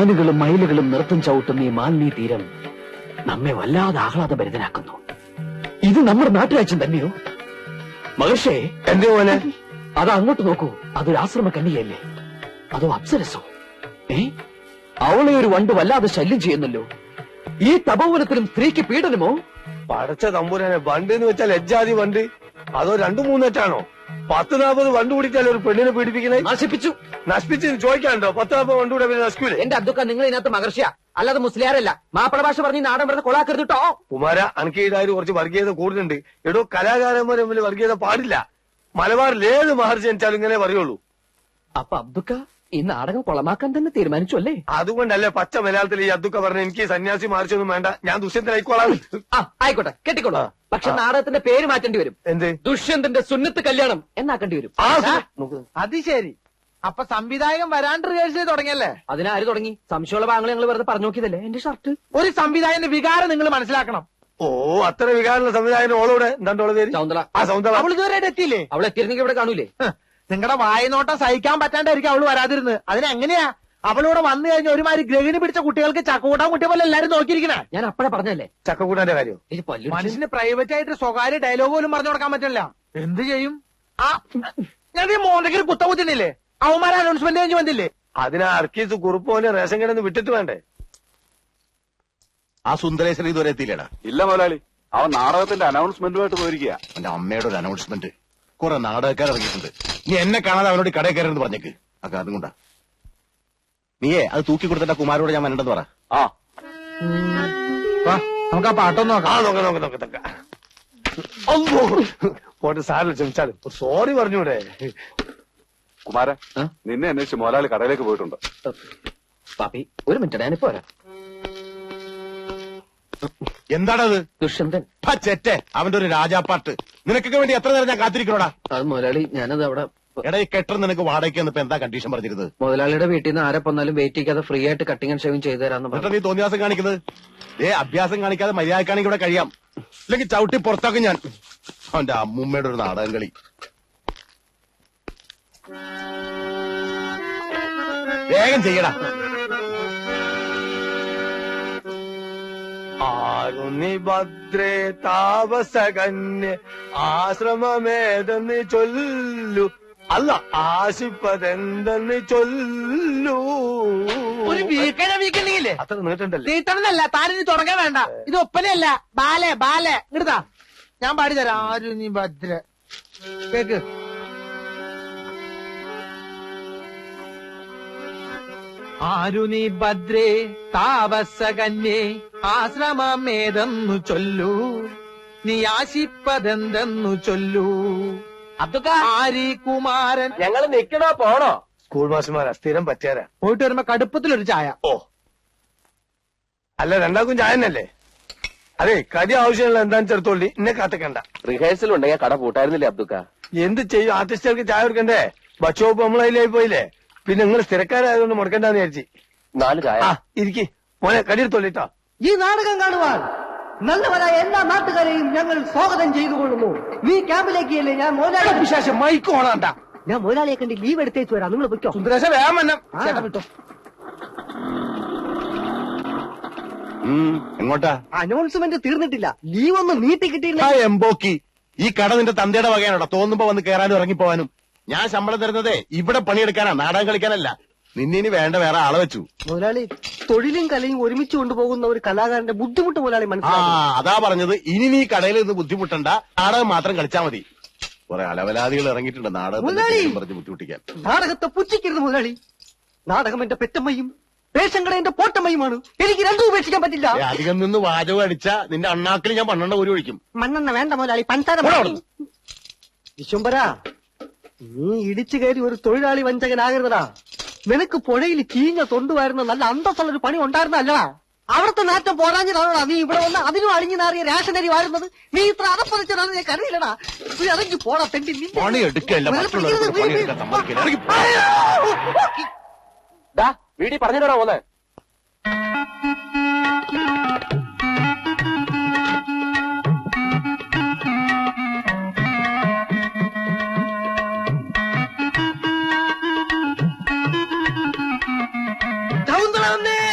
മാനുകളും മയിലുകളും നൃത്തം ചവിട്ടുന്ന ഈ മാലിന്യ തീരം നമ്മെ വല്ലാതെ ആഹ്ലാദഭരിതനാക്കുന്നു. ഇത് നമ്മുടെ നാട്ടുരാജ്യം തന്നെയോ? മഹർഷേ, എന്റെ പോലെ അത് അങ്ങോട്ട് നോക്കൂ. അതൊരു ആശ്രമ കന്യകയല്ലേ? അതോ അപ്സരസോ? അവളെ ഒരു വണ്ട് വല്ലാതെ ശല്യം ചെയ്യുന്നല്ലോ. ഈ തപോവനത്തിലും സ്ത്രീക്ക് പീഡനമോ? പടച്ച തമ്പുരാനെ, വണ്ട് എന്ന് വെച്ചാൽ ലജ്ജാതി വണ്ട്. അതോ 2-3 10-40 വണ്ട് കൂടിയിട്ടല്ലേ ഒരു പെണ്ണിനെ പീഡിപ്പിക്കണേ? നശിപ്പിച്ച് ചോദിക്കാണ്ടോ? 10-40 വണ്ട് കൂടെ പിന്നെ നശിക്കൂലേ? എന്റെ അബ്ദുക്ക, നിങ്ങൾ ഇതിനകത്ത് മഹർഷിയ, അല്ലാതെ മുസ്ലിയാരല്ല. മാപ്പിള ഭാഷ പറഞ്ഞ് നാടൻ വെറുതെ കൊളാക്കരുത് കേട്ടോ. കുമാര, അനക്കീടായാലും കുറച്ച് വർഗീയത കൂടുതലുണ്ട്. എടോ, കലാകാരന്മാർ തമ്മിൽ വർഗീയത പാടില്ല. മലബാറിൽ ഏത് മഹർഷി ജനിച്ചാലും ഇങ്ങനെ പറയുള്ളൂ. അപ്പൊ അബ്ദുക്ക ഈ നാടകം കൊളമാക്കാൻ തന്നെ തീരുമാനിച്ചു അല്ലേ? അതുകൊണ്ടല്ലേ പച്ച മലയാളത്തിൽ ഈ അബ്ദുക്ക പറഞ്ഞ എനിക്ക് സന്യാസി മഹർഷിയൊന്നും വേണ്ട, ഞാൻ ദുഷ്യന്തനായിക്കോളാം. ആയിക്കോട്ടെ, കെട്ടിക്കോളൂ. പക്ഷെ നാടകത്തിന്റെ പേര് മാറ്റേണ്ടി വരും. എന്ത്? ദുഷ്യന്തന്റെ സുന്നത്ത് കല്യാണം എന്നാക്കേണ്ടി വരും. അത് ശരി. അപ്പൊ സംവിധായകൻ വരാണ്ട് റിഹേഴ്സൽ തുടങ്ങിയല്ലേ? അതിനാര് തുടങ്ങി? സംശയമുള്ള ഭാഗങ്ങൾ ഞങ്ങൾ വെറുതെ പറഞ്ഞു നോക്കിയതല്ലേ. എന്റെ ഷർട്ട്. ഒരു സംവിധായകന്റെ വികാരം നിങ്ങൾ മനസ്സിലാക്കണം. ഓ, അത്ര വികാരമുള്ള സംവിധായകൻ ഓളോടെ എന്താണ്ടോളെ പേര്? സൗന്ദല. സൗന്ദല. അവൾ ഇതുവരെ എത്തിയില്ലേ? അവൾ എത്തിയിരുന്നെങ്കിൽ ഇവിടെ കാണൂലേ? നിങ്ങളുടെ വായനോട്ടം സഹിക്കാൻ പറ്റാണ്ടായിരിക്കും അവള് വരാതിരുന്നത്. അതിനെങ്ങനെയാ അവളിവിടെ വന്നു കഴിഞ്ഞ ഒരുമാതിരി ഗ്രഹിണി പിടിച്ച കുട്ടികൾക്ക് ചക്കൂട്ടാൻ കുട്ടിയെ പോലെ എല്ലാരും നോക്കിയിരിക്കണേ. ഞാൻ അപ്പഴേ പറഞ്ഞല്ലേ ചക്കക്കൂട്ടാന്റെ കാര്യം. മനുഷ്യന് പ്രൈവറ്റ് ആയിട്ട് സ്വകാര്യ ഡയലോഗ് പോലും പറഞ്ഞു കൊടുക്കാൻ പറ്റില്ല. എന്ത് ചെയ്യും? ഞാൻ ഈ മോന്തയ്ക്ക് കുത്തകുത്തിനില്ലേ? അവന്മാരെ അനൗൺസ്മെന്റ് കഴിഞ്ഞ് വന്നില്ലേ? അതിനാ അർക്കീസ് കുറുപ്പോനെ റേഷൻ കിടന്ന് വിട്ടിട്ട് വേണ്ടേ? ആ സുന്ദരേശ്വരി ഇതുവരെ എത്തിയില്ലേടാ? ഇല്ല മുതലാളി, അവൻ നാടകത്തിന്റെ അനൗൺസ്മെന്റുമായിട്ട് പോയിരിക്കുക. എന്റെ അമ്മയുടെ ഒരു അനൗൺസ്മെന്റ്. കുറെ നാടകക്കാർ ഇറങ്ങിയിട്ടുണ്ട്. നീ എന്നെ കാണാതെ അവനോട് കടയിൽ കയറെന്ന് പറഞ്ഞേക്ക്. ആ കാരണം കൊണ്ടാ. നീയേ അത് തൂക്കി കൊടുത്തിട്ട് കുമാരോട് ഞാൻ വരണ്ടെന്ന് പറ. നമുക്ക് ആ പാട്ടൊന്നും നോക്കാം. പോട്ടെ, സാറിൽ ക്ഷമിച്ചാലും സോറി പറഞ്ഞൂടെ? കുമാര, നിന്നെ അന്വേഷിച്ച് മുതലാളി കടയിലേക്ക് പോയിട്ടുണ്ട്. പാപ്പി, ഒരു മിനിറ്റ്, ഞാനിപ്പോ വരാം. എന്താണത്? ദുഷ്യന്തൻ. ചെറ്റെ, അവന്റെ ഒരു രാജാപ്പാട്ട്. നിനക്കൊക്കെ വേണ്ടി എത്ര നേരം ഞാൻ കാത്തിരിക്കണോടാ? അത് മുതലാളി, ഞാനത് അവിടെ. എടാ, ഈ കെട്ടർ നിനക്ക് വാടകയ്ക്ക് വന്നപ്പോ എന്താ കണ്ടീഷൻ പറഞ്ഞിരുന്നത്? മുതലാളിയുടെ വീട്ടിൽ നിന്ന് ആരെ വന്നാലും വെയിറ്റ് ചെയ്യാതെ ഫ്രീ ആയിട്ട് കട്ടിങ് ആൻഡ് ഷേവിംഗ് ചെയ്തു തരാന്ന് പറഞ്ഞു. നീ തോന്നിയാസം കാണിക്കുന്നത്? അഭ്യാസം കാണിക്കാതെ മര്യാദക്കാണെങ്കിൽ ഇവിടെ കഴിയാം. അല്ലെങ്കിൽ ചവിട്ടി പുറത്താക്കും ഞാൻ. അവന്റെ അമ്മൂമ്മയുടെ ഒരു നാടകം കളി. വേഗം ചെയ്യടാ. ആരുണി ഭദ്രേ താപസകന്യ ആശ്രമമേതെന്ന് ചൊല്ലു, അല്ല ആശിപ്പതെന്തെന്ന് ചൊല്ലു. ഒരു വീക്കണില്ലേ? അത്ര നീട്ടണ്ടല്ലേ? നീട്ടണമെന്നല്ല, താനിനി തുടങ്ങാൻ വേണ്ട. ഇത് ഒപ്പനയല്ല, ബാലെ ഇങ്ങടുതാ, ഞാൻ പാടിത്തരാം. ആരും നീ ഭദ്ര കേക്ക്. ആരുനി ഭദ്രേ താപസകന്യേ ആശ്രമമേതെന്നു ചൊല്ലൂ, നീ ആശിപ്പതെന്തെന്നു ചൊല്ലൂ. അബ്ദുക്ക, ആരി കുമാരൻ. ഞങ്ങൾ നിക്കണോ പോണോ? സ്കൂൾ മാസ്റ്റർമാരാ, സ്ഥിരം പറ്റിയാരാ. പോയിട്ട് വരുമ്പോ കടുപ്പത്തിലൊരു ചായ. ഓ, അല്ല രണ്ടാക്കും ചായ തന്നെയല്ലേ? അതെ, കടി ആവശ്യമുള്ള എന്താന്ന് ചെറുത്തോളി, എന്നെ കാത്തക്കണ്ട. റിഹേഴ്സൽ ഉണ്ടെങ്കിൽ കട പൂട്ടായിരുന്നില്ലേ അബ്ദുക്ക? എന്ത് ചെയ്യും, ആർട്ടിസ്റ്റുകൾക്ക് ചായ കൊടുക്കണ്ടേ? ബച്ചോപ്പ് നമ്മളതിലായി പോയില്ലേ? പിന്നെ നിങ്ങൾ സ്ഥിരക്കാരായതുകൊണ്ട് മുടക്കണ്ടെന്ന് വിചാരിച്ചു. 4 ചായ. ഇരിക്കി മോനെ, കടിയെടുത്തോളിട്ടോ. ഈ നാടകം കാണുവാൻ നല്ലവരായ എല്ലാ നാട്ടുകാരെയും ഞങ്ങൾ സ്വാഗതം ചെയ്തുകൊള്ളുന്നു. നീ ക്യാമ്പിലേക്ക് അല്ലേ? ഞാൻ മോലാളി വിശേഷം മൈക്ക് ഓണാണ്ട. ഞാൻ മോലാളിയെ കണ്ടി ലീവ് എടുത്തേച്ചു വരാം. നിങ്ങൾ പൊയ്ക്കോ. സുന്ദരേശ വേഗം വന്നം. വിട്ടോ. എങ്ങോട്ടാ? അനൗൺസ്മെന്റ് തീർന്നിട്ടില്ല. ലീവ് ഒന്ന് നീട്ടി കിട്ടിയില്ല. എംബോക്കി, ഈ കട നിന്റെ തന്തയുടെ വകയാണോടാ? തോന്നുമ്പോ വന്ന് കയറാനും ഇറങ്ങിപ്പോവാനും. ഞാൻ ശമ്പളം തരുന്നതേ ഇവിടെ പണിയെടുക്കാനാ, നാടകം കളിക്കാനല്ല. നിന്നിനി വേണ്ട വേറെ ആളെ വെച്ചു. മുതലാളി, തൊഴിലും കലയും ഒരുമിച്ച് കൊണ്ടുപോകുന്ന ഒരു കലാകാരന്റെ ബുദ്ധിമുട്ട് മുതലാളി മനസ്സിലാക്കി. അതാ പറഞ്ഞത്, ഇനി നീ കടയിൽ നിന്ന് ബുദ്ധിമുട്ടണ്ട, നാടകം മാത്രം കളിച്ചാ മതി. കുറെ അലവലാദികൾ ഇറങ്ങിയിട്ടുണ്ട് നാടകം പറഞ്ഞ് ബുദ്ധിമുട്ടിക്കാൻ. നാടകത്തെ പുച്ഛിക്കരുത് മുതലാളി. നാടകം എന്റെ പെറ്റമ്മയും റേഷൻ കട എന്റെ പോട്ടമ്മയുമാണ്. എനിക്ക് രണ്ടും ഉപേക്ഷിക്കാൻ പറ്റില്ല. അധികം നിന്ന് വാചകം അടിച്ച നിന്റെ അണ്ണാക്കിൽ ഞാൻ 12 ഊരി ഒഴിക്കും. മണ്ണെണ്ണ വേണ്ട മുതലാളി, പഞ്ചാര. വിശ്വംബര, നീ ഇടിച്ചു കയറി ഒരു തൊഴിലാളി വഞ്ചകനാകരുതടാ. നിനക്ക് പുഴയിൽ ചീഞ്ഞ തൊണ്ടുവായിരുന്ന നല്ല അന്തസ്സുള്ളൊരു പണി ഉണ്ടായിരുന്നല്ലടാ. അവിടുത്തെ നാറ്റം പോരാഞ്ഞതാണോടാ നീ ഇവിടെ വന്ന് അതിനും അളിഞ്ഞു നാറിയ റേഷനരി വാഴുന്നത്? നീ ഇത്ര അതപ്പതിച്ചതാണ് ഞാൻ കരുതിയില്ലടാ. നീ ഇറങ്ങി പോടാ തെണ്ടി. പണി എടുക്കല്ല, മറ്റുള്ളവർക്ക് പണിയെടുക്കാൻ സമ്മതിക്കില്ല. വീടി പറഞ്ഞിട്ടാ പോലെ. സൗന്ദര്യ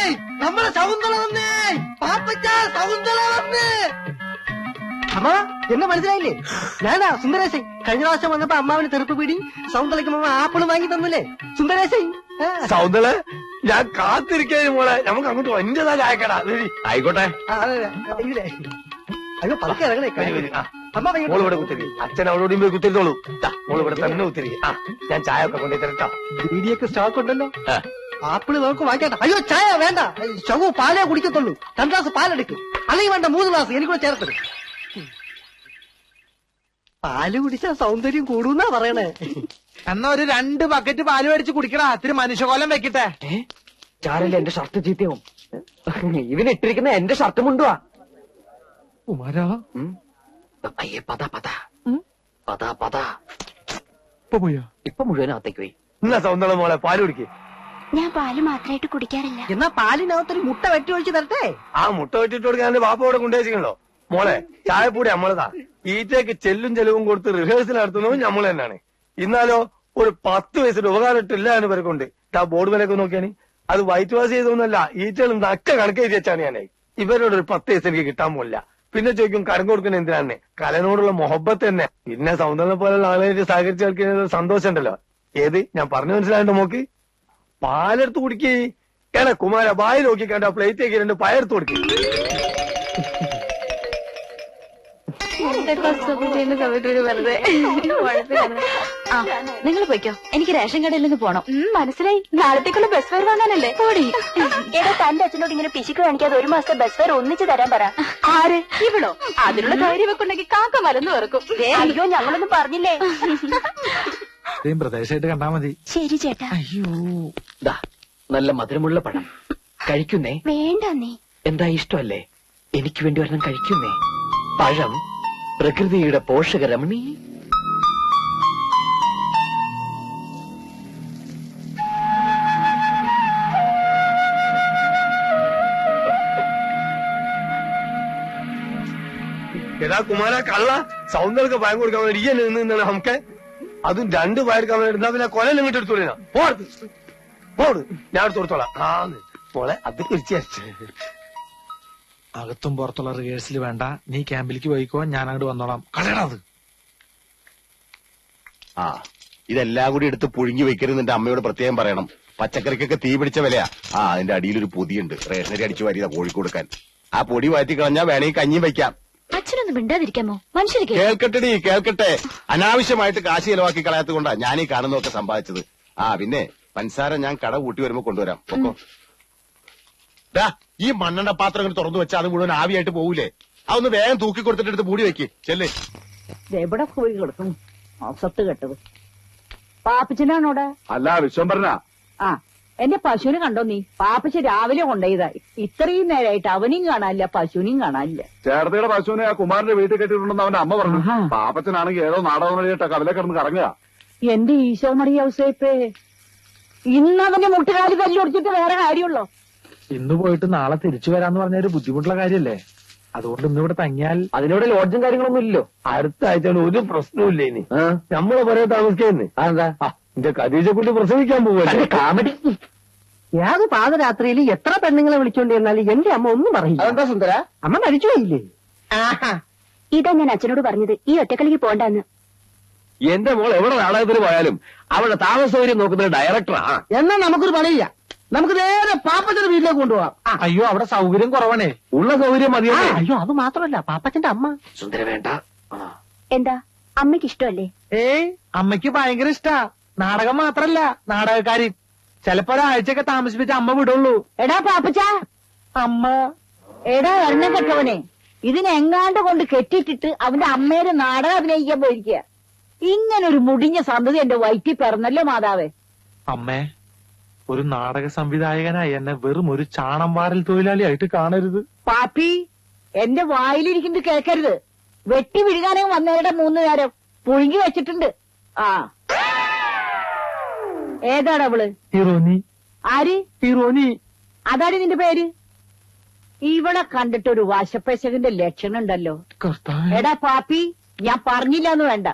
നമ്മളെ ശകുന്തള വന്നേ, പാപ്പച്ച ശകുന്തള വന്നേ. അമ്മ എന്നെ മനസ്സിലായില്ലേ? ഞാനാ സുന്ദരേശൻ. കഴിഞ്ഞ പ്രാവശ്യം വന്നപ്പോ അമ്മാവിന് തെറുപ്പ് പിടി, സൗന്ദര്യക്ക് അമ്മ ആപ്പിള് വാങ്ങി തന്നില്ലേ സുന്ദരേശൻ. സൗന്ദര്യ ഞാൻ കാത്തിരിക്കാനും മോളെ, നമുക്ക് അങ്ങോട്ട് എന്റേതാ ചായക്കടാ. ആയിക്കോട്ടെ. അയ്യോ പതുക്കെ ഇറങ്ങണേ. അമ്മ മോള് ഇവിടെ കുത്തിരി, അച്ഛൻ അവളോട് പോയി കുത്തിരിത്തോളൂ. മോള് ഇവിടെ തന്നെ കുത്തിരി. ഞാൻ ചായ ഒക്കെ കൊണ്ടു തരട്ടോ. ബീഡിയൊക്കെ സ്റ്റോക്ക് ഉണ്ടല്ലോ. ആപ്പിള് നമുക്ക് വാങ്ങിക്കട്ടെ. അയ്യോ ചായ വേണ്ട, ശവു പാലേ കുടിക്കത്തുള്ളൂ. 2 ഗ്ലാസ് പാലെടുക്കും, അല്ലെങ്കിൽ വേണ്ട 3 ഗ്ലാസ് എനിക്കൂടെ ചേർത്തത്. പാല് കുടിച്ചാൽ സൗന്ദര്യം കൂടുന്നാ പറയണേ. എന്നാ ഒരു 2 ബക്കറ്റ് പാല് മേടിച്ച് കുടിക്കടാ, ഇത്തിരി മനുഷ്യകോലം വെക്കട്ടെ. ചാരല്ലേ എന്റെ ഷർട്ട് ചീത്തയാവും. ഇവനിട്ടിരിക്കുന്ന എന്റെ ഷർട്ട് മുണ്ടുവാ. കുമാരാ അയ്യേ പതാ പതാ പതാ പതാ. പോയാ ഇപ്പൊ മുഴുവനകത്തേക്ക് പോയി. എന്നാ സൗന്ദര്യ മോളെ പാല് കുടിക്കേ. ഞാൻ പാല് മാത്രമായിട്ട് കുടിക്കാറില്ല. എന്നാ പാലിനകത്തൊരു മുട്ട വെട്ടി ഒഴിച്ച് തരട്ടെ. ആ മുട്ട വെട്ടിട്ട് കൊടുക്കാൻ എന്റെ ബാപ്പ ഇവിടെ കൊണ്ടുവച്ചിട്ടുണ്ടോ? മോളെ ചായപ്പൂടി നമ്മളതാ. ഈറ്റയ്ക്ക് ചെല്ലും ചെലവും കൊടുത്ത് റിഹേഴ്സൽ നടത്തുന്നതും നമ്മൾ തന്നെയാണ്. ഇന്നാലോ ഒരു 10 വയസ്സിന്റെ ഉപകാരം ഇട്ടില്ല എന്ന് പേർക്കുണ്ട്. ആ ബോർഡ് വിലയൊക്കെ നോക്കിയാന് അത് വൈറ്റ് വാഷ് ചെയ്തൊന്നുമല്ല, ഈറ്റകൾ നക്ക കണക്ക് എഴുതി വെച്ചാണ് ഞാനേ. ഇവരോട് ഒരു 10 വയസ്സ് എനിക്ക് കിട്ടാൻ പോലില്ല. പിന്നെ ചോദിക്കും കരം കൊടുക്കുന്ന എന്തിനാണ്? കലനോടുള്ള മൊഹബത്ത് തന്നെ. പിന്നെ സൗന്ദര്യം പോലുള്ള ആളുകളായിട്ട് സഹകരിച്ച് കളിക്കുന്ന സന്തോഷം ഉണ്ടല്ലോ. ഏത് ഞാൻ പറഞ്ഞു മനസ്സിലായിട്ട് നോക്കി. പാലെടുത്ത് കുടിക്കേ. ഏടാ കുമാര ബായി നോക്കി കണ്ട പ്ലേറ്റേക്ക് 2 പയർത്ത് കൊടുക്കേ. നിങ്ങൾ പോയിക്കോ, എനിക്ക് റേഷൻ കടയിൽ നിന്ന് പോണം. മനസ്സിലായി, നാളത്തേക്കുള്ള ബസ് ഫെയർ വാങ്ങാനല്ലേ. കൂടി എടാ, തന്റെ അച്ഛനോട് ഇങ്ങനെ പിശുക്ക് കാണിക്കാതെ 1 മാസത്തെ ബസ് ഫെയർ ഒന്നിച്ച് തരാൻ പറ. ആര്? ഇവളോ? അതിനുള്ള ധൈര്യം വെക്കുണ്ടെങ്കിൽ കാക്ക മലന്ന് വെറുക്കും. അയ്യോ ഞങ്ങളൊന്നും പറഞ്ഞില്ലേ. പ്രദേശമായിട്ട് കണ്ടാ മതി. ശരി ചേട്ടാ. അയ്യോ നല്ല മധുരമുള്ള പഴം കഴിക്കുന്നേ. വേണ്ട നീ. എന്താ ഇഷ്ടമല്ലേ? എനിക്ക് വേണ്ടി ഒരെണ്ണം കഴിക്കുന്നേ. പഴം പ്രകൃതിയുടെ പോഷകരമണി. എടാ കുമാര കള്ള, സൗന്ദര്യ ഭയം കൊടുക്കാൻ വേണ്ടി ഈ നിന്നാണ് നമുക്ക്. അതും 2 പയർക്കാൻ വേണ്ടി ഇരുന്നാ പിന്നെ കൊല ഇങ്ങോട്ട് എടുത്തോളിനാ. പോട് ഞാൻ എടുത്ത് കൊടുത്തോളാം. മോളെ അത് കുറിച്ച് അകത്തും പുറത്തുള്ള റിഹേഴ്സൽ വേണ്ട, നീ ക്യാമ്പിലേക്ക് പോയിക്കോ, ഞാൻ അങ്ങോട്ട് വന്നോളാം. കളയടാത്. ആ ഇതെല്ലാം കൂടി എടുത്ത് പുഴുങ്ങി വെക്കരുത് എന്റെ അമ്മയോട് പ്രത്യേകം പറയണം. പച്ചക്കറിക്കൊക്കെ തീ പിടിച്ച വിലയാ. അതിന്റെ അടിയിലൊരു പൊതിയുണ്ട്, റേഷനരി അടിച്ചു വാരിയതാ കോഴിക്ക് കൊടുക്കാൻ. ആ പൊടി മാറ്റി കളഞ്ഞാ വേണമെങ്കിൽ കഞ്ഞി വയ്ക്കാം. അച്ഛനൊന്നും മിണ്ടാതിരിക്കാമോ? മനുഷ്യർക്ക് കേൾക്കട്ടെടി കേൾക്കട്ടെ. അനാവശ്യമായിട്ട് കാശ് ചെലവാക്കി കളയാത്തത് കൊണ്ടാ ഞാൻ ഈ കാണുന്നതൊക്കെ സമ്പാദിച്ചത്. പിന്നെ പഞ്ചസാര ഞാൻ കട കൂട്ടി വരുമ്പോ കൊണ്ടുവരാം. പൊക്കോ. ഈ മണ്ണെണ്ണ പാത്രം ഇങ്ങനെ തുറന്നു വെച്ചാൽ അത് മുഴുവൻ ആവിയായിട്ട് പോകൂലേ? അതൊന്ന് വേഗം തൂക്കി കൊടുത്തിട്ട് എടുത്ത് മൂടി വെക്ക്. ചെല്ലേ. എവിടെ പോയി കിടക്കും സത്ത് കെട്ടത്? പാപ്പച്ചനാണോടെ? അല്ല വിശ്വംഭരനാ. ആ എന്റെ പശുവിനെ കണ്ടോ നീ? പാപ്പച്ച രാവിലെ കൊണ്ടുപോയതായി. ഇത്രയും നേരമായിട്ട് അവനെയും കാണാനില്ല, പശുവിനെയും കാണാനില്ല. ചേർത്തയുടെ പശുവിനെ ആ കുമാരന്റെ വീട്ടിൽ കെട്ടിയിട്ടുണ്ടെന്ന് അവന്റെ അമ്മ പറഞ്ഞു. പാപ്പച്ചനാണെങ്കിൽ ഏതോ നാടകം വഴിയിട്ട കവലെ കിടന്ന് കറങ്ങുക. എന്റെ ഈശോ മറിയ ഔസേപ്പേ, ഇന്നവന്റെ മുട്ടുകാലി തല്ലൊടിച്ചിട്ട് വേറെ കാര്യമുള്ളോ? ഇന്ന് പോയിട്ട് നാളെ തിരിച്ചു വരാന്ന് പറഞ്ഞ ഒരു ബുദ്ധിമുട്ടുള്ള കാര്യല്ലേ. അതുകൊണ്ട് ഇന്നിവിടെ തങ്ങിയാൽ അതിനോട് ലോഡ്ജും കാര്യങ്ങളൊന്നും ഇല്ലല്ലോ. അടുത്ത ആഴ്ച ഒരു പ്രശ്നമില്ല. ഇനി നമ്മളെ പറയാൻ താമസിക്കുന്നേ. അതെന്താ? എന്റെ ഖദീജക്കുട്ടി പ്രസവിക്കാൻ പോവല്ലേ. കാമഡി. ഏത് പാതരാത്രിയിൽ എത്ര പെണ്ണുങ്ങളെ വിളിച്ചോണ്ട് ചെന്നാലും എന്റെ അമ്മ ഒന്നും പറയില്ല. അതെന്താ സുന്ദര? അമ്മ മരിച്ചു പോയില്ലേ? ഇതാ ഞാൻ അച്ഛനോട് പറഞ്ഞത്, ഈ ഒറ്റക്കളിക്ക് പോണ്ടെന്ന്. എന്റെ മോൾ എവിടെ നാടകത്തിന് പോയാലും അവളുടെ താമസ സൗകര്യം നോക്കുന്നത് ഡയറക്ടറാ. എന്നാ നമുക്കൊരു പണിയില്ല, നമുക്ക് നേരെ പാപ്പച്ചന്റെ വീട്ടിലേക്ക് കൊണ്ടുപോവാം. അയ്യോ അവിടെ സൗകര്യം കുറവാണേ. ഉള്ള സൗകര്യം മതിയോ? അയ്യോ അത് മാത്രമല്ല, പാപ്പച്ചന്റെ അമ്മ. സുന്ദര വേണ്ട. എന്താ അമ്മയ്ക്ക് ഇഷ്ടമല്ലേ? അമ്മയ്ക്ക് ഭയങ്കര ഇഷ്ടാ. നാടകം മാത്രല്ല, നാടകക്കാരി. ചിലപ്പോ ഒരാഴ്ചയൊക്കെ താമസിപ്പിച്ച അമ്മ വിടുള്ളൂ. എടാ പാപ്പച്ച, അമ്മ എടാ എണ്ണ കെട്ടവനെ, ഇതിനെങ്ങാണ്ട് കൊണ്ട് കെട്ടിട്ടിട്ട് അവന്റെ അമ്മേരെ നാടകം അഭിനയിക്കാൻ പോയിരിക്കുക. ഇങ്ങനൊരു മുടിഞ്ഞ സന്തതി എന്റെ വയറ്റിൽ പിറന്നല്ലോ മാതാവേ. അമ്മേ, ഒരു നാടക സംവിധായകനായി എന്നെ വെറും ഒരു ചാണം വാരൽ തൊഴിലാളിയായിട്ട് കാണരുത്. പാപ്പി, എന്റെ വായിലിരിക്കുന്നത് കേൾക്കരുത്. വെട്ടി വിഴുകാനേ വന്നവരുടെ 3 നേരം പുഴുങ്ങി വെച്ചിട്ടുണ്ട്. ഏതാണ് അവള്? ഹീറോനി. ആര്? ഹീറോനി. അതാണ് നിന്റെ പേര്? ഇവിടെ കണ്ടിട്ടൊരു വശപ്പശകന്റെ ലക്ഷണം ഉണ്ടല്ലോ. എടാ പാപ്പി, ഞാൻ പറഞ്ഞില്ലാന്ന് വേണ്ട.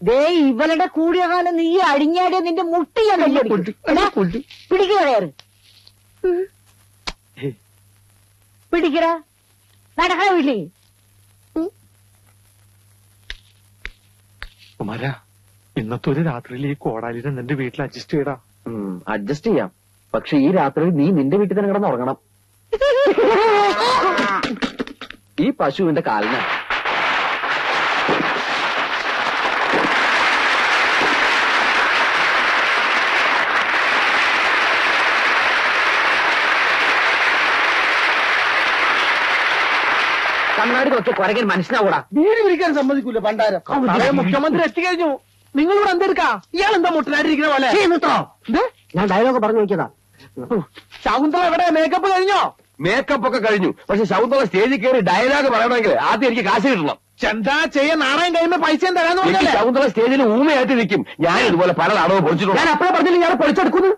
ദേ ഇവളുടെ കൂടിയ കാലം നീ അഴിഞ്ഞാടിയ നിന്റെ മുട്ടി ഞാൻ പിടിക്കുക. പിടിക്കട നടക്കണ വീട്ടിൽ. കുമാര, ഇന്നത്തെ ഒരു രാത്രിയിൽ ഈ കോടാലിനെ നിന്റെ വീട്ടിൽ അഡ്ജസ്റ്റ് ചെയ്യടാ. അഡ്ജസ്റ്റ് ചെയ്യാം, പക്ഷെ ഈ രാത്രി നീ നിന്റെ വീട്ടിൽ തന്നെ കിടന്ന് ഉറങ്ങണം. ഈ പശുവിന്റെ കാലിന് കണ്ണാടി നോക്കി കുരകൻ മനസ്സിലാവൂടാ. വീട് വിളിക്കാൻ സമ്മതിക്കൂല പണ്ടാരം. മുഖ്യമന്ത്രി എത്തിക്കഴിഞ്ഞു. നിങ്ങളിവിടെ എന്തെടുക്കാ? ഇയാൾ എന്താ മുട്ടനായിട്ടിരിക്കുന്ന പോലെ? ഞാൻ ഡയലോഗ് പറഞ്ഞു നോക്കിയതാ. ശകുന്തള എവിടെ? മേക്കപ്പ് കഴിഞ്ഞോ? മേക്കപ്പ് ഒക്കെ കഴിഞ്ഞു. പക്ഷെ ശകുന്തള സ്റ്റേജിൽ കയറി ഡയലോഗ് പറയണമെങ്കിൽ ആദ്യം എനിക്ക് കാശ് കിട്ടണം. എന്താ ചെയ്യാൻ? നാണയം കഴിയുമ്പോ പൈസയും തരാന്ന് പറഞ്ഞല്ലേ? ശകുന്തള സ്റ്റേജിൽ ഊമയായിട്ട് നിൽക്കും. ഞാൻ ഇതുപോലെ പല നാടകവും പൊളിച്ചിട്ടുണ്ട്. ഞാൻ അപ്പഴേ പറഞ്ഞില്ല ഞാൻ പൊളിച്ചെടുക്കുന്നു.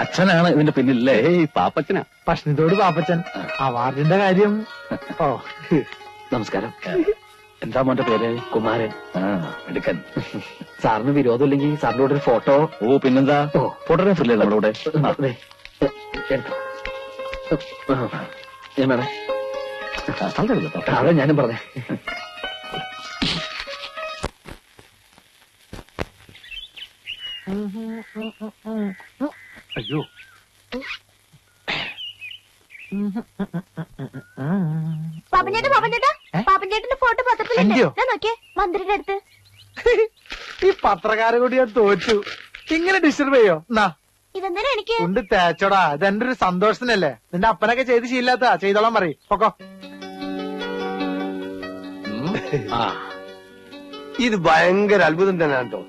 അച്ഛനാണ് ഇതിന്റെ പിന്നിലല്ലേ? പാപ്പച്ചനാ. ഭക്ഷണത്തോട് പാപ്പച്ചൻ. അവാർഡിന്റെ കാര്യം. ഓ നമസ്കാരം. എന്താ മോന്റെ പേര്? കുമാരൻ. എടുക്കൻ. സാറിന് വിരോധമില്ലെങ്കിൽ സാറിന്റെ കൂടെ ഒരു ഫോട്ടോ. ഓ പിന്നെന്താ, ഓ. ഫോട്ടോഗ്രാഫർ അല്ലേ നമ്മുടെ കൂടെ? ദേ, എടുത്തോ. ഞാൻ വേണേ. അതാ ഞാനും പറഞ്ഞേ. അയ്യോ, പാപ്പഞ്ചേട്ടന്റെ ഫോട്ടോ പത്രത്തിലുണ്ട്. എന്റെയോ? ഞാൻ നോക്കിയേ, മന്ത്രിയുടെ അടുത്ത്. ഈ പത്രക്കാരെ കൂടി ഞാൻ തോറ്റു. ഇങ്ങനെ ഡിസ്റ്റർബ് ചെയ്യോ? എന്നാ ഇതെന്തിനാ എനിക്ക്? കൊണ്ട് തേച്ചോടാ. ഇതെന്റെ ഒരു സന്തോഷത്തിനല്ലേ. നിന്റെ അപ്പനൊക്കെ ചെയ്ത് ശീലാത്ത ചെയ്തോളാൻ പറയും. പൊക്കോ. ഇത് ഭയങ്കര അത്ഭുതം തന്നെയാണ് കേട്ടോ.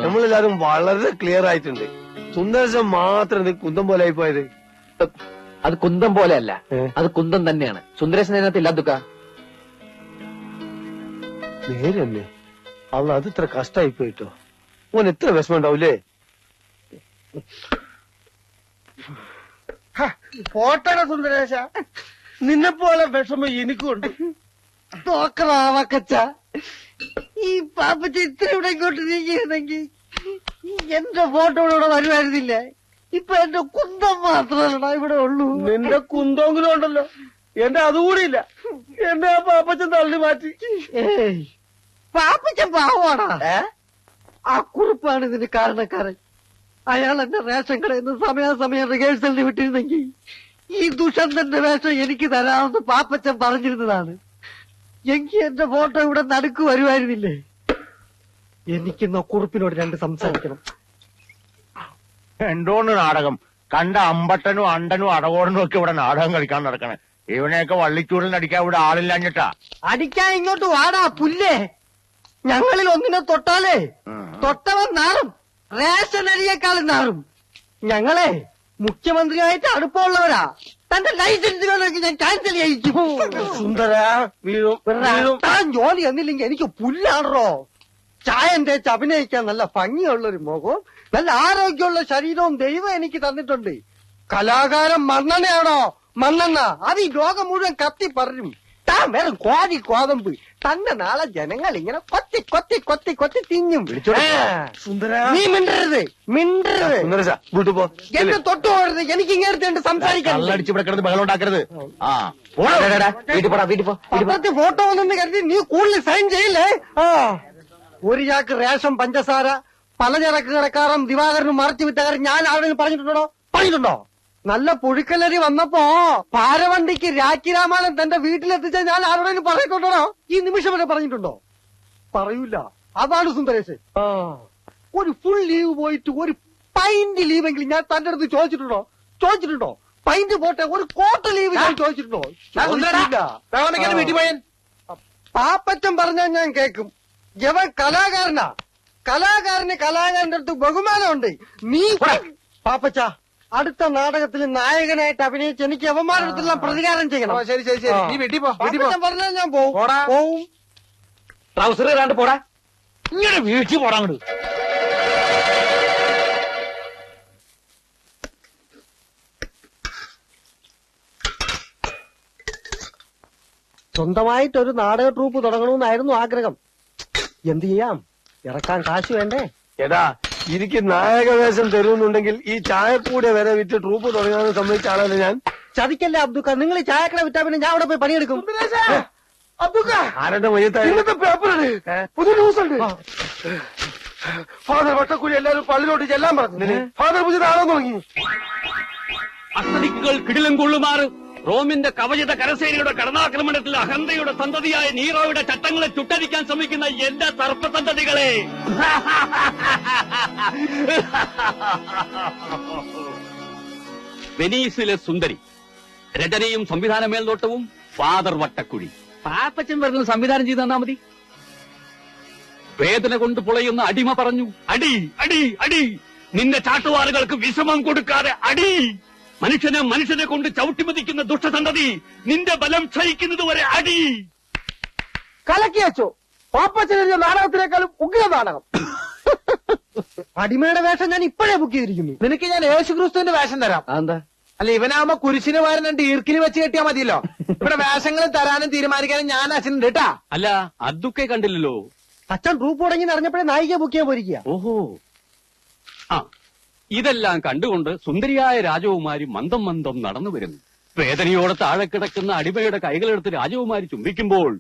നമ്മളെല്ലാരും വളരെ ക്ലിയർ ആയിട്ടുണ്ട്. സുന്ദരശം മാത്രം ഇത് കുന്തം പോലെ ആയി പോയത്. അത് കുന്തം പോലെ അല്ല, അത് കുന്തം തന്നെയാണ്. സുന്ദരേശൻ അതിനകത്ത് ഇല്ലാതുക്ക. നേരല്ലേ? അവൾ അത് ഇത്ര കഷ്ടമായി പോയിട്ടോ. ഓൻ എത്ര വിഷമം ഉണ്ടാവൂലേ? പോട്ടട സുന്ദരേശ, നിന്നെപ്പോലെ വിഷമം എനിക്കുണ്ട്. തോക്കറാവക്കച്ച, ഈ പാപ്പച്ച ഇത്ര ഇവിടെ ഇങ്ങോട്ട് നീങ്ങിയിരുന്നെങ്കിൽ എന്റെ ഫോട്ടോ ഇവിടെ വരുമായിരുന്നില്ല. ഇപ്പൊ എന്റെ കുന്തം മാത്രമല്ലടാ ഇവിടെ ഉള്ളൂ. നിന്റെ കുന്തമെങ്കിലും ഉണ്ടല്ലോ, എന്റെ അതുകൂടിയില്ല. എന്റെ ആ പാപ്പച്ചൻ തള്ളി മാറ്റി. ഏയ്, പാപ്പച്ചൻ പാവാടാ. ആ കുറിപ്പാണ് ഇതിന് കാരണക്കാരൻ. അയാൾ എന്റെ റേഷൻ കടയിൽ നിന്ന് സമയാസമയം റിഹേഴ്സലിന് വിട്ടിരുന്നെങ്കിൽ ഈ ദുഷന്തന്റെ വേഷം എനിക്ക് തരാമെന്ന് പാപ്പച്ചൻ പറഞ്ഞിരുന്നതാണ്. എങ്കിൽ എന്റെ ഫോട്ടോ ഇവിടെ നടുക്ക് വരുമായിരുന്നില്ലേ? എനിക്കിന്ന് കുറിപ്പിനോട് രണ്ട് സംസാരിക്കണം. എന്തോന്ന് നാടകം? കണ്ട അമ്പട്ടനും അണ്ടനും അടകോടനും ഒക്കെ ഇവിടെ നാടകം കളിക്കാൻ നടക്കണേ. ഇവനെയൊക്കെ വള്ളിച്ചൂടിൽ അടിക്കാൻ ഇവിടെ ആളില്ലാഞ്ഞിട്ടാ. അടിക്കാൻ ഇങ്ങോട്ട് വാടാ പുല്ലേ. ഞങ്ങളിൽ ഒന്നിനെ തൊട്ടാലേ തൊട്ടവൻ നാറും, റേഷൻ അരിയേക്കാളും നാറും. ഞങ്ങളെ മുഖ്യമന്ത്രിയായിട്ട് അടുപ്പമുള്ളവരാ. തന്റെ ലൈസൻസ് വേണമെങ്കിൽ ഞാൻ ക്യാൻസൽ ചെയ്യിക്കും. സുന്ദര താൻ ജോലി എന്നില്ലെങ്കിൽ എനിക്ക് പുല്ലാണോ. ചായം തേച്ച് അഭിനയിക്കാൻ നല്ല ഭംഗിയുള്ളൊരു മുഖവും നല്ല ആരോഗ്യമുള്ള ശരീരവും ദൈവം എനിക്ക് തന്നിട്ടുണ്ട്. കലാകാരൻ മണ്ണെണ്ണയാണോ? മണ്ണെണ്ണ അത് ഈ ലോകം മുഴുവൻ കത്തി പറയും. താൻ വെറും കോഴി കോതമ്പ്. തന്നെ നാളെ ജനങ്ങൾ ഇങ്ങനെ കൊത്തി കൊത്തി കൊത്തി കൊത്തി തിന്നും. സുന്ദര നീ മിണ്ടരുത്, മിണ്ടരുത്. സുന്ദരശ വീട്ടു പോ. എന്നെ തൊട്ടു പോകരുത്. എനിക്ക് ഇങ്ങനത്തെ സംസാരിക്കാൻ. അടിച്ച് ഇവിടെ കിടന്ന് ബഹളം ഉണ്ടാക്കരുത്. ആ വീട്ടിൽ പോടാ, വീട്ടിൽ പോ. പത്രത്തിൽ ഫോട്ടോ വന്നെന്ന് കരുതി നീ കൂടുതൽ സൈൻ ചെയ്യില്ലേ? ആ, ഒരു ചാക്ക് റേഷൻ പഞ്ചസാര പലചരക്ക് കടക്കാരൻ ദിവാകരനും മറച്ചു വിറ്റ കാര്യം ഞാൻ ആരെങ്കിലും പറഞ്ഞിട്ടുണ്ടോ? പറഞ്ഞിട്ടുണ്ടോ? നല്ല പുഴുക്കലരി വന്നപ്പോ ഭാരവണ്ടിക്ക് രാഖി രാമായണൻ തന്റെ വീട്ടിലെത്തിച്ച ഞാൻ ആരോടെങ്കിലും പറഞ്ഞിട്ടുണ്ടോ? ഈ നിമിഷം വരെ പറഞ്ഞിട്ടുണ്ടോ? പറയൂല. അതാണ് സുന്ദരേശ്. ഒരു ഫുൾ ലീവ് പോയിട്ട് ഒരു പൈന്റ് ലീവെങ്കിലും ഞാൻ തന്റെ അടുത്ത് ചോദിച്ചിട്ടുണ്ടോ? ചോദിച്ചിട്ടുണ്ടോ? പൈന്റ് പോട്ടെ, ഒരു കോട്ട ലീവ് ഞാൻ ചോദിച്ചിട്ടുണ്ടോ? വീട്ടിൽ പോയാൻ പാപ്പറ്റം പറഞ്ഞാൽ ഞാൻ കേൾക്കും. ഇവൻ കലാകാരനാ. കലാകാരന് കലാകാരന്റെ അടുത്ത് ബഹുമാനമുണ്ട്. നീ പാപ്പച്ച അടുത്ത നാടകത്തിൽ നായകനായിട്ട് അഭിനയിച്ച് എനിക്ക് അവന്മാരുടെ അടുത്തെല്ലാം പ്രതികാരം ചെയ്യണം. ശരി ശരി ശരി. നീ വീട്ടിൽ പോ, വീട്ടിൽ പോ. പാപ്പച്ചൻ പറഞ്ഞാൽ ഞാൻ പോവും. പോടാ. പോവും. ട്രൗസർ ഇടാണ്ട് പോടാ. ഇങ്ങനെ വീട്ടിൽ പോടാങ്ങട്. സ്വന്തമായിട്ടൊരു നാടക ട്രൂപ്പ് തുടങ്ങണമെന്നായിരുന്നു ആഗ്രഹം. എന്ത് ചെയ്യാം? ഇറക്കാൻ കാശ് വേണ്ടേ? എടാ എനിക്ക് നായകവേഷം തരുന്നുണ്ടെങ്കിൽ ഈ ചായക്കൂടെ വരെ വിറ്റ് ട്രൂപ്പ് തുടങ്ങാൻ സമ്മതിച്ച ആളാണ് ഞാൻ. ചതിക്കല്ലേ അബ്ദുക്ക, നിങ്ങൾ ഈ ചായക്കട വിറ്റാ പിന്നെ ഞാൻ അവിടെ പോയി പണിയെടുക്കും. ആരുടെ മയ്യത്തായി പേപ്പർ പുതിയ ന്യൂസ് ഉണ്ട്. ഫാദർ വട്ടക്കുഴി എല്ലാവരും പള്ളിയിലോട്ട് ചെല്ലാൻ പറഞ്ഞു. ഫാദർ പുതിയ താളം തുടങ്ങി. അസ്തനിക്കുകൾ കിടിലം കൊള്ളുമാറ് റോമിന്റെ കവചിത കരസേനയുടെ കടന്നാക്രമണത്തിൽ അഹന്തയുടെ സന്തതിയായ നീറോയുടെ ചട്ടങ്ങളെ ചുട്ടരിക്കാൻ ശ്രമിക്കുന്ന എന്റെ സർപ്പസന്തതികളെ, വെനീസിലെ സുന്ദരി, രചനയും സംവിധാന മേൽനോട്ടവും ഫാദർ വട്ടക്കുഴി. പാപ്പച്ചൻ വരുന്ന സംവിധാനം ചെയ്ത് തന്നാ മതി. വേദന കൊണ്ട് പൊളയുന്ന അടിമ പറഞ്ഞു, അടി അടി അടി, നിന്റെ ചാട്ടുവാറുകൾക്ക് വിശ്രമം കൊടുക്കാതെ അടി. മനുഷ്യനെ കൊണ്ട് ചവിട്ടിമതിക്കുന്ന ദുഷ്ടസന്തതി, നിന്റെ ബലം ക്ഷയിക്കുന്നതുവരെ അടി. കലക്കി വെച്ചോ. പാപ്പച്ചനെഴുതിയ നാടകത്തിനേക്കാളും ഉഗ്ര നാടകം. അടിമയുടെ വേഷം ഞാൻ ഇപ്പോഴേ ബുക്ക് ചെയ്തിരിക്കുന്നു. നിനക്ക് ഞാൻ യേശുക്രിസ്തുവിന്റെ വേഷം തരാം. എന്താ? അല്ല, ഇവനാവുമ്പോ കുരിശിന് പകരം രണ്ട് ഈർക്കിന് വെച്ച് കെട്ടിയാ മതിയല്ലോ. ഇവിടെ വേഷങ്ങൾ തരാനും തീരുമാനിക്കാനും ഞാൻ അച്ഛനുണ്ട് കേട്ടാ. അല്ല, അതൊക്കെ കണ്ടില്ലല്ലോ. അച്ഛൻ ട്രൂപ്പ് തുടങ്ങി അറിഞ്ഞപ്പോഴേ നായിക ബുക്ക് ചെയ്യാൻ പോയിരിക്കുക. ഓഹോ. ആ, ഇതെല്ലാം കണ്ടുകൊണ്ട് സുന്ദരിയായ രാജകുമാരി മന്ദം മന്ദം നടന്നു വരുന്നു. വേദനയോടെ താഴെ കിടക്കുന്ന അടിമയുടെ കൈകളെടുത്ത് രാജകുമാരി ചുംബിക്കുമ്പോൾ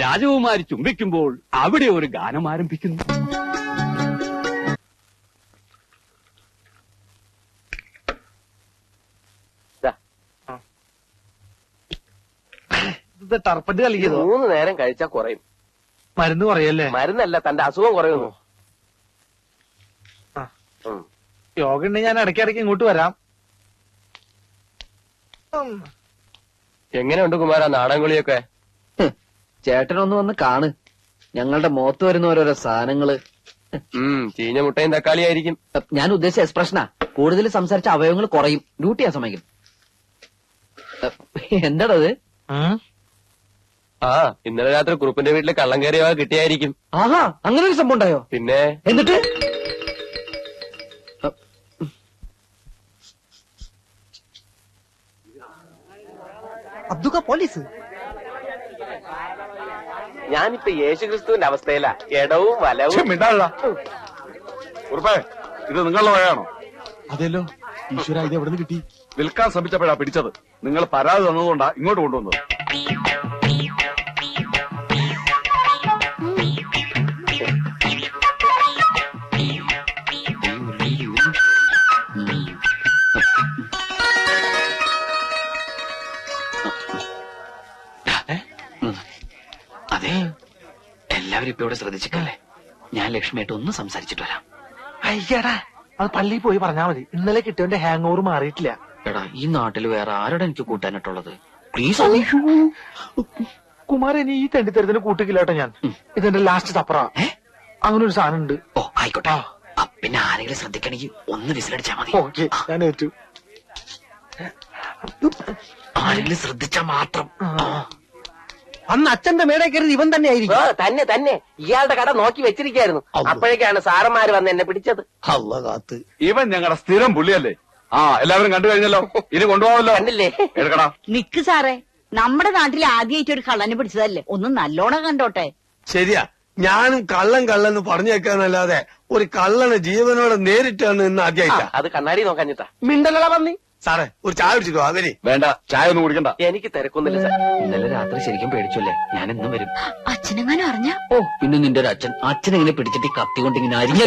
രാജകുമാരി ചുംബിക്കുമ്പോൾ അവിടെ ഒരു ഗാനം ആരംഭിക്കുന്നു. ഇത് ടർപ്പറ്റ് കളിക്കുന്നു. 3 നേരം കഴിച്ചാൽ കുറയും. മരുന്ന് കുറയല്ലേ? മരുന്നല്ല, തന്റെ അസുഖം കുറയുന്നു. യോഗ ഉണ്ടെങ്കിൽ ഞാൻ ഇടയ്ക്കിടയ്ക്ക് ഇങ്ങോട്ട് വരാം. എങ്ങനെയുണ്ട് കുമാര നാടൻകുളിയൊക്കെ? ചേട്ടനൊന്ന് വന്ന് കാണ്. ഞങ്ങളുടെ മുഖത്ത് വരുന്ന ഓരോരോ സാധനങ്ങള്. ചീഞ്ഞ മുട്ടയും തക്കാളിയായിരിക്കും. ഞാൻ ഉദ്ദേശിച്ച എക്സ്പ്രഷനാ. കൂടുതൽ സംസാരിച്ച അവയവങ്ങൾ കുറയും. ഡ്യൂട്ടി ആ സമയം. എന്താണത്? ഇന്നലെ രാത്രി കുറുപ്പിന്റെ വീട്ടിൽ കള്ളം കയറിയോ കിട്ടിയായിരിക്കും. ആഹാ, അങ്ങനെ ഒരു സംഭവം ഉണ്ടായോ? പിന്നെ എന്നിട്ട് അബ്ദുക്ക പോലീസ്. ഞാനിപ്പോ യേശുക്രിസ്തുവിന്റെ അവസ്ഥയിലാ. ഇടവും വലവും. ഉറപ്പേ, ഇത് നിങ്ങളുടെ വകയാണോ? അതെല്ലോ. ഈശ്വര, ഇത് എവിടെ നിന്ന് കിട്ടി? വിൽക്കാൻ ശ്രമിച്ചപ്പോഴാ പിടിച്ചത്. നിങ്ങൾ പരാതി തന്നതുകൊണ്ടാ ഇങ്ങോട്ട് കൊണ്ടുവന്നത്. അതെ, എല്ലാവരും ഇപ്പൊ ഇവിടെ ശ്രദ്ധിച്ചിട്ടല്ലേ. ഞാൻ ലക്ഷ്മിയായിട്ട് ഒന്ന് സംസാരിച്ചിട്ട് വരാം. അയ്യടാ, അത് പള്ളിയിൽ പോയി പറഞ്ഞാ മതി. ഇന്നലെ കിട്ടിയവന്റെ ഹാങ് ഓവർ മാറിയിട്ടില്ല. എടാ, ഈ നാട്ടിൽ വേറെ ആരോടെ എനിക്ക് കൂട്ടാനായിട്ടുള്ളത്? പ്ലീസ്. കുമാരൻ, ഈ തെണ്ടിത്തരത്തിന് കൂട്ടിക്കില്ലാട്ടോ ഞാൻ. ഇതെന്റെ ലാസ്റ്റ് സപ്പറ. അങ്ങനെ ഒരു സാധനം ഉണ്ട്. ഓ, ആയിക്കോട്ടെ. പിന്നെ ആരെങ്കിലും ശ്രദ്ധിക്കണമെങ്കിൽ ഒന്ന് വിസിലടിച്ചാ മതി. ഓക്കെ, ഞാൻ ഏറ്റു. ആരെങ്കിലും ശ്രദ്ധിച്ചാ മാത്രം. അന്ന് അച്ഛന്റെ മേടെ കയറി ഇവൻ തന്നെ ആയിരിക്കും. തന്നെ ഇയാളുടെ കട നോക്കി വെച്ചിരിക്കായിരുന്നു. അപ്പോഴേക്കാണ് സാറന്മാര് വന്ന് എന്നെ പിടിച്ചത്. ഇവൻ ഞങ്ങളുടെ സ്ഥിരം പുള്ളിയല്ലേ. എല്ലാവരും കണ്ടു കഴിഞ്ഞല്ലോ. ഇനി കൊണ്ടുപോകാമല്ലോ. കണ്ടില്ലേ? എടുക്കടാ. നിക്ക് സാറേ, നമ്മുടെ നാട്ടിൽ ആദ്യമായിട്ട് ഒരു കള്ളനെ പിടിച്ചതല്ലേ, ഒന്ന് നല്ലോണം കണ്ടോട്ടെ. ശരിയാ, ഞാനും കള്ളെന്ന് പറഞ്ഞേക്കാന്നല്ലാതെ ഒരു കള്ളനെ ജീവനോടെ നേരിട്ടാണ് ഇന്ന് ആദ്യമായിട്ടാ. അത് കണ്ണാടി നോക്കാഞ്ഞിട്ടാ. മിണ്ടലള പന്നി. സാറേ, ഒരു ചായ കുടിച്ചിട്ടോ? അവര് വേണ്ട, ചായ ഒന്നും കുടിക്കണ്ട. എനിക്ക് തിരക്കൊന്നുമില്ല സാർ. ഇന്നലെ രാത്രി ശരിക്കും പേടിച്ചല്ലേ. ഞാൻ എന്നും വരും. അച്ഛനെങ്ങാനും അറിഞ്ഞ? ഓ, പിന്നെ നിന്റെ ഒരു അച്ഛനെങ്ങനെ പിടിച്ചിട്ട് ഈ കത്തി കൊണ്ട് ഇങ്ങനെ അരിഞ്ഞ.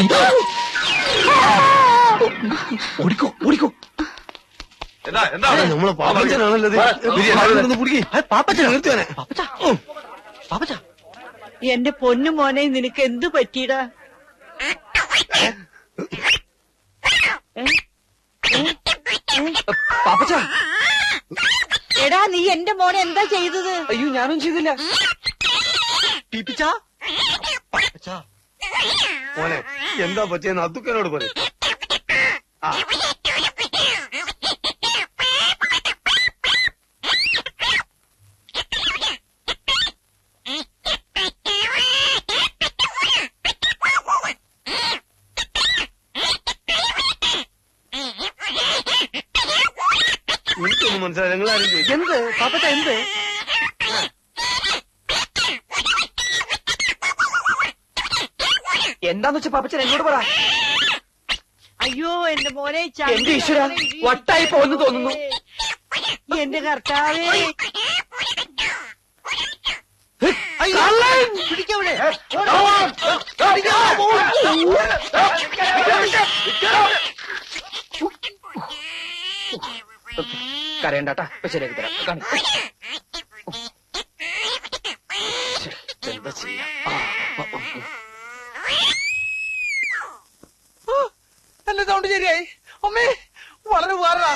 ഓടിക്കോ ഓടിക്കോ. നമ്മളെ പാപ്പച്ചനാണല്ലോ. പാപ്പച്ച, എന്റെ പൊന്നു മോനെ, നിനക്ക് എന്തു പറ്റിയടാ? പാപ്പച്ച, എടാ, നീ എന്റെ മോനെ എന്താ ചെയ്തത്? അയ്യോ, ഞാനും ചെയ്തില്ല. മോനെ, എന്താ പറ്റിയെന്ന് അത്തുക്കനോട് പറയും. എനിക്കൊന്നും മനസ്സിലായി. നിങ്ങളാരും ചോദിച്ചു എന്ത് പാപ്പച്ച, എന്ത്? എന്താന്ന് വെച്ചാ പാപ്പച്ചൻ എന്നോട് പറ. അയ്യോ എന്റെ മോനെ എന്റെ ഈശ്വര, വട്ടായി പോന്ന് തോന്നുന്നു. എന്റെ കർത്താവേ, പിടിക്കവിടെ. കരയണ്ടാട്ടാ, ഇപ്പൊ ശരിയാക്കി തരാം. കാണി. എന്താ ചെയ്യാ? എന്റെ സൗണ്ട് ശരിയായി. അമ്മേ, വളരെ ഉപകാരടാ.